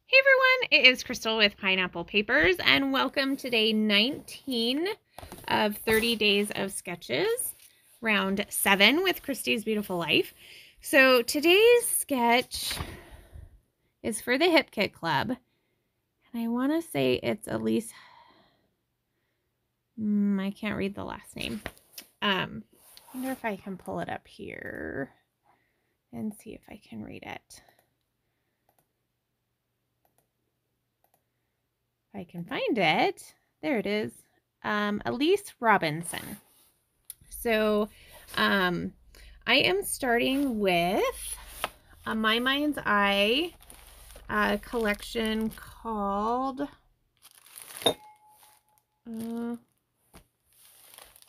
Hey everyone, it is Crystal with Pineapple Papers, and welcome to day 19 of 30 Days of Sketches, round 7 with Christy's Beautiful Life. So today's sketch is for the Hip Kit Club, and I want to say it's Elise. I can't read the last name. I wonder if I can pull it up here and see if I can read it. If I can find it. There it is. Elise Robinson. So I am starting with a My Mind's Eye collection called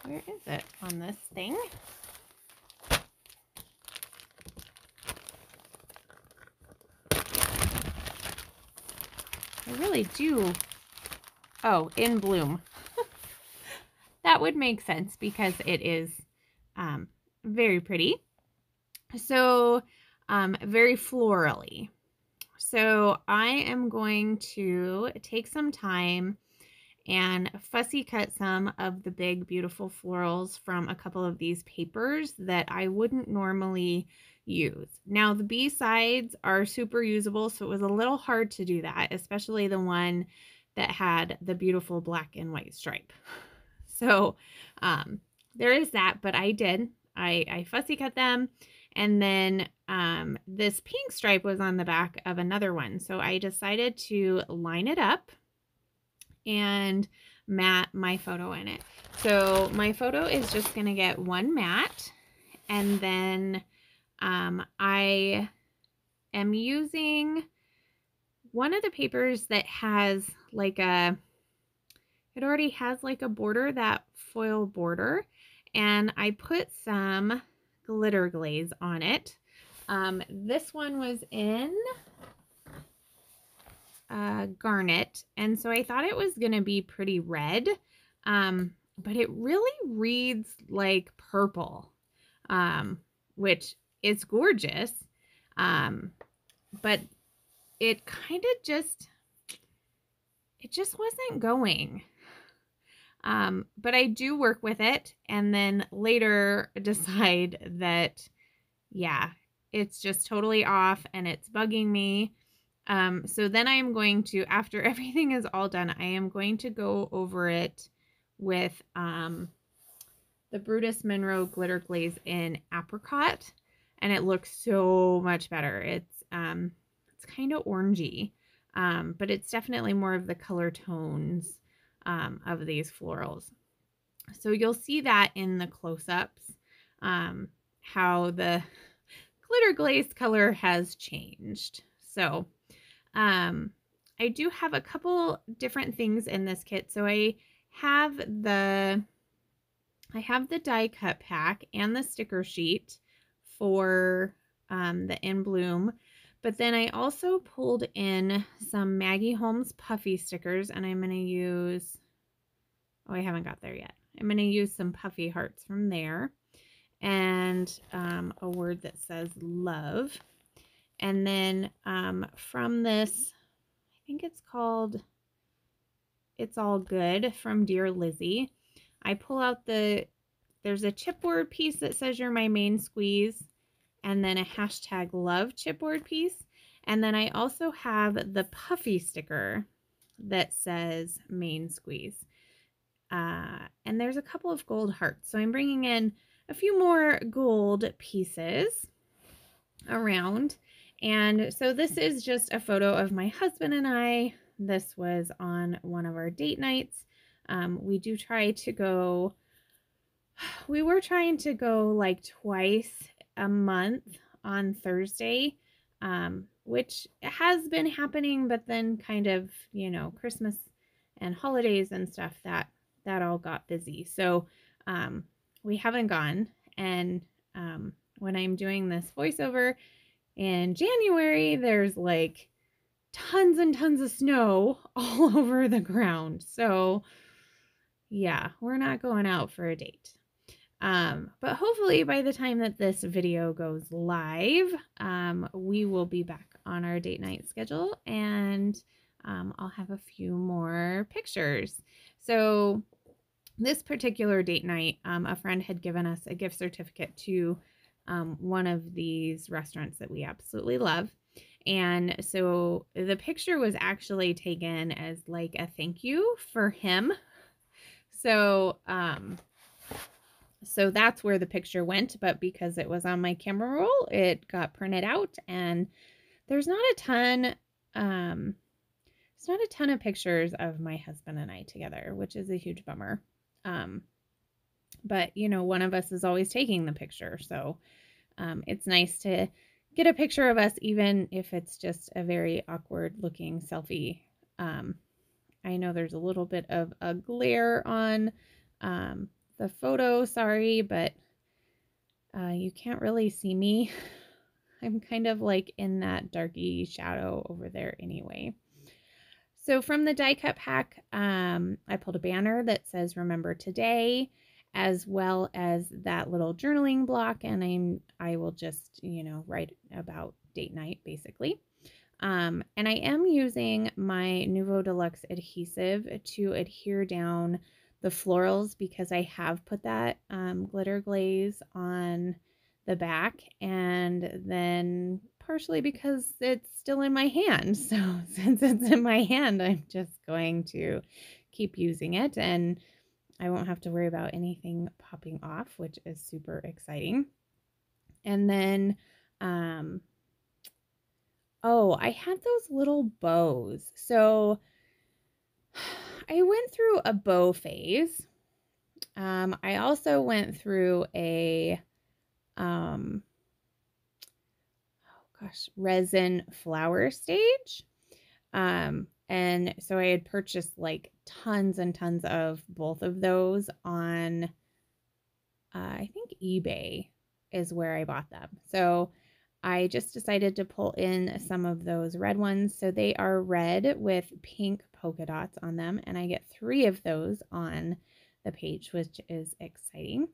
where is it on this thing? I really do. Oh, In Bloom. That would make sense because it is very pretty. So very florally. So I am going to take some time and fussy cut some of the big beautiful florals from a couple of these papers that I wouldn't normally use. Now the B-sides are super usable, so it was a little hard to do that, especially the one that had the beautiful black and white stripe. So there is that, but I did. I fussy cut them, and then this pink stripe was on the back of another one, so I decided to line it up and mat my photo in it. So my photo is just going to get one mat, and then I am using one of the papers that has like it already has like a border, that foil border, and I put some glitter glaze on it. This one was in garnet, and so I thought it was gonna be pretty red, but it really reads like purple, which is gorgeous, but it kind of just wasn't going. But I do work with it and then later decide that, yeah, it's just totally off and it's bugging me. So then I am going to, after everything is all done, I am going to go over it with the Brutus Monroe glitter glaze in apricot, and it looks so much better. It's kind of orangey, but it's definitely more of the color tones of these florals. So you'll see that in the close-ups, how the glitter glaze color has changed. So I do have a couple different things in this kit. So I have the die cut pack and the sticker sheet for the In Bloom. But then I also pulled in some Maggie Holmes puffy stickers, and I'm going to use, oh, I haven't got there yet. I'm going to use some puffy hearts from there, and a word that says love. And then from this, I think it's called It's All Good from Dear Lizzie, I pull out there's a chipboard piece that says You're My Main Squeeze, and then a hashtag love chipboard piece. And then I also have the puffy sticker that says Main Squeeze. And there's a couple of gold hearts. So I'm bringing in a few more gold pieces around. And so this is just a photo of my husband and I. This was on one of our date nights. We do try to go, we were trying to go like twice a month on Thursday, which has been happening, but then kind of, you know, Christmas and holidays and stuff, that all got busy. So we haven't gone. And when I'm doing this voiceover in January, there's like tons and tons of snow all over the ground. So yeah, we're not going out for a date. But hopefully by the time that this video goes live, we will be back on our date night schedule, and I'll have a few more pictures. So this particular date night, a friend had given us a gift certificate to one of these restaurants that we absolutely love. And so the picture was actually taken as like a thank you for him. So, so that's where the picture went, but because it was on my camera roll, it got printed out, and there's not a ton, it's not a ton of pictures of my husband and I together, which is a huge bummer. But you know, one of us is always taking the picture. So, it's nice to get a picture of us, even if it's just a very awkward looking selfie. I know there's a little bit of a glare on, the photo, sorry, but you can't really see me. I'm kind of like in that darky shadow over there anyway. So from the die cut pack, I pulled a banner that says remember today, as well as that little journaling block, and I will just, you know, write about date night basically. And I am using my Nuvo Deluxe adhesive to adhere down the florals, because I have put that glitter glaze on the back, and then partially because it's still in my hand. So since it's in my hand, I'm just going to keep using it, and I won't have to worry about anything popping off, which is super exciting. And then, oh, I had those little bows. So I went through a bow phase. I also went through a, resin flower stage. And so I had purchased like tons and tons of both of those on, I think eBay is where I bought them. So I just decided to pull in some of those red ones. So they are red with pink polka dots on them, and I get 3 of those on the page, which is exciting.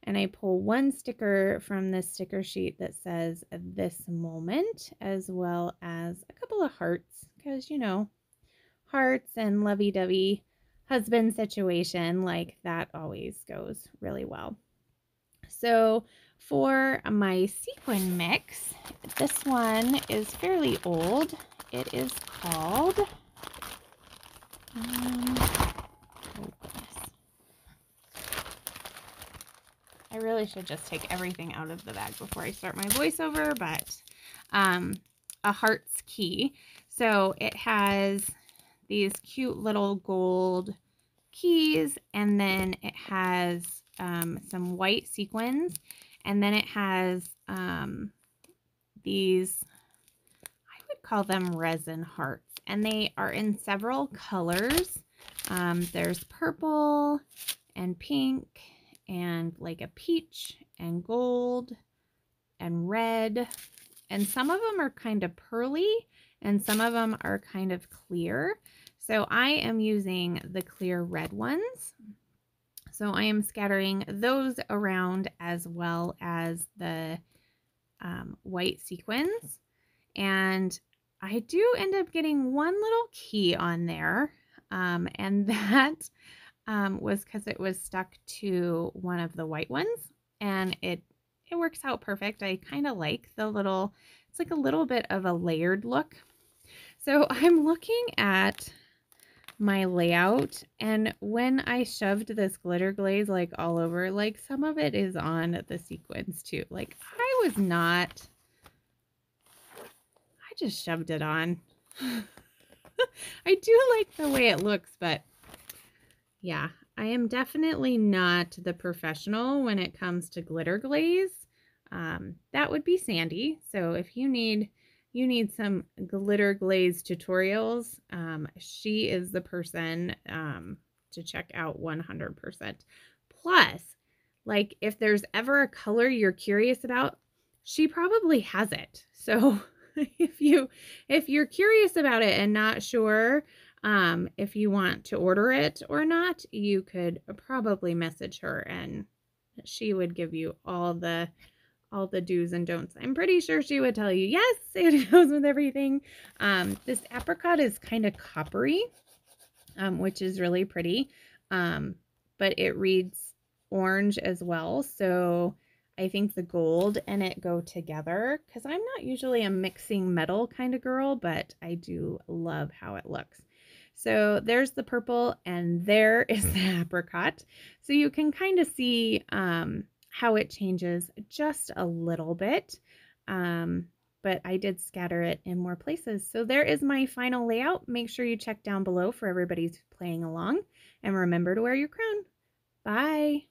And I pull one sticker from this sticker sheet that says this moment, as well as a couple of hearts, because, you know, hearts and lovey-dovey husband situation, like that always goes really well. So for my sequin mix, this one is fairly old. It is called, oh goodness. I really should just take everything out of the bag before I start my voiceover, but a Heart's Key. So it has these cute little gold keys, and then it has some white sequins, and then it has these, I would call them resin hearts, and they are in several colors. There's purple and pink and like a peach and gold and red, and some of them are kind of pearly and some of them are kind of clear. So I am using the clear red ones. So I am scattering those around, as well as the white sequins. And I do end up getting one little key on there. And that was because it was stuck to one of the white ones. And it works out perfect. I kind of like the little, it's like a little bit of a layered look. So I'm looking at my layout, and when I shoved this glitter glaze like all over, like some of it is on the sequins too. Like I just shoved it on. I do like the way it looks, but yeah, I am definitely not the professional when it comes to glitter glaze. That would be Sandie. So if you need some glitter glaze tutorials, she is the person to check out 100%. Plus, like if there's ever a color you're curious about, she probably has it. So if you're curious about it and not sure if you want to order it or not, you could probably message her and she would give you all the do's and don'ts. I'm pretty sure she would tell you, yes, it goes with everything. This apricot is kind of coppery, which is really pretty, but it reads orange as well. So I think the gold and it go together, because I'm not usually a mixing metal kind of girl, but I do love how it looks. So there's the purple and there is the apricot. So you can kind of see how it changes just a little bit. But I did scatter it in more places. So there is my final layout. Make sure you check down below for everybody who's playing along. And remember to wear your crown. Bye.